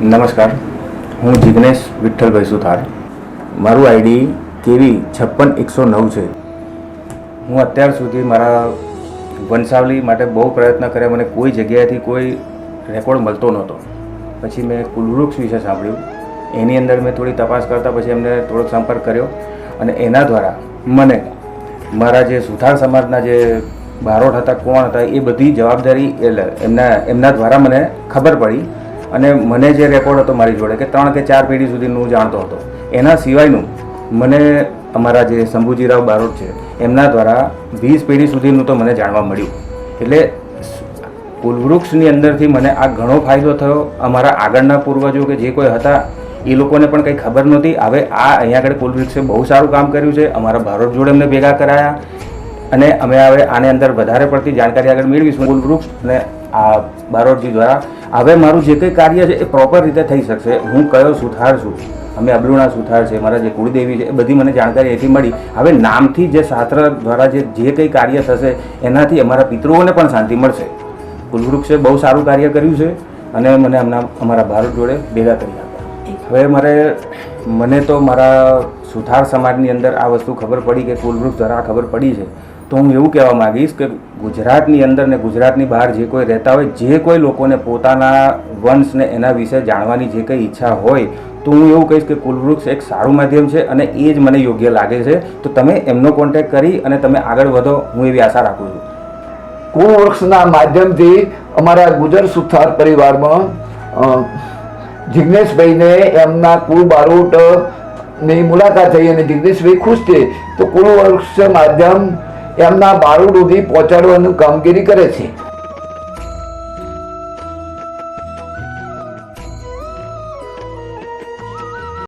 નમસ્કાર, હું જિગ્નેશ વિઠ્ઠલભાઈ સુથાર. મારું આઈડી કેવી 56109 છે. હું અત્યાર સુધી મારા વંશાવલી માટે બહુ પ્રયત્ન કર્યા, મને કોઈ જગ્યાએથી કોઈ રેકોર્ડ મળતો નહોતો. પછી મેં કુલવૃક્ષ વિશે સાંભળ્યું, એની અંદર મેં થોડી તપાસ કરતાં પછી એમને થોડોક સંપર્ક કર્યો અને એના દ્વારા મને મારા જે સુથાર સમાજના જે બારોટ હતા, કોણ હતા, એ બધી જવાબદારી એમના દ્વારા મને ખબર પડી. અને મને જે રેકોર્ડ હતો મારી જોડે કે 3 કે 4 પેઢી સુધીનું હું જાણતો હતો, એના સિવાયનું મને અમારા જે શંભુજીરાવ બારોટ છે એમના દ્વારા 20 પેઢી સુધીનું તો મને જાણવા મળ્યું. એટલે કુલવૃક્ષની અંદરથી મને આ ઘણો ફાયદો થયો. અમારા આગળના પૂર્વજો કે જે કોઈ હતા એ લોકોને પણ કંઈ ખબર નહોતી. હવે આ અહીંયા આગળ કુલવૃક્ષે બહુ સારું કામ કર્યું છે. અમારા બારોટ જોડે અમને ભેગા કરાયા અને અમે હવે આની અંદર વધારે પડતી જાણકારી આગળ મેળવીશું કુલવૃક્ષ અને આ બારોટજી દ્વારા. હવે મારું જે કંઈ કાર્ય છે એ પ્રોપર રીતે થઈ શકશે. હું કયો સુથાર છું, અમે અબલુણા સુથાર છે, મારા જે કુળદેવી છે, એ બધી મને જાણકારી અહીંથી મળી. હવે નામથી જે શાસ્ત્ર દ્વારા જે કંઈ કાર્ય થશે એનાથી અમારા પિતૃઓને પણ શાંતિ મળશે. કુલવૃક્ષે બહુ સારું કાર્ય કર્યું છે અને મને અમારા બારોટ જોડે ભેગા કરી આપ્યા. હવે મને તો મારા સુથાર સમાજની અંદર આ વસ્તુ ખબર પડી કે કુલવૃક્ષ દ્વારા ખબર પડી છે, તો હું એવું કહેવા માગીશ કે ગુજરાતની અંદર ને ગુજરાતની બહાર જે કોઈ રહેતા હોય, જે કોઈ લોકોને પોતાના વંશને એના વિશે જાણવાની જે કંઈ ઈચ્છા હોય, તો હું એવું કહીશ કે કુલવૃક્ષ એક સારું માધ્યમ છે અને એ જ મને યોગ્ય લાગે છે. તો તમે એમનો કોન્ટેક્ટ કરી અને તમે આગળ વધો, હું એવી આશા રાખું છું. કુલવૃક્ષના માધ્યમથી અમારા ગુજર સુથાર પરિવારમાં જિગ્નેશભાઈને એમના કુળ બારોટની મુલાકાત થઈ અને જિગ્નેશભાઈ ખુશ છે. તો કુલવૃક્ષ માધ્યમ એમના બારોટ સુધી પહોંચાડવાનું કામગીરી કરે છે.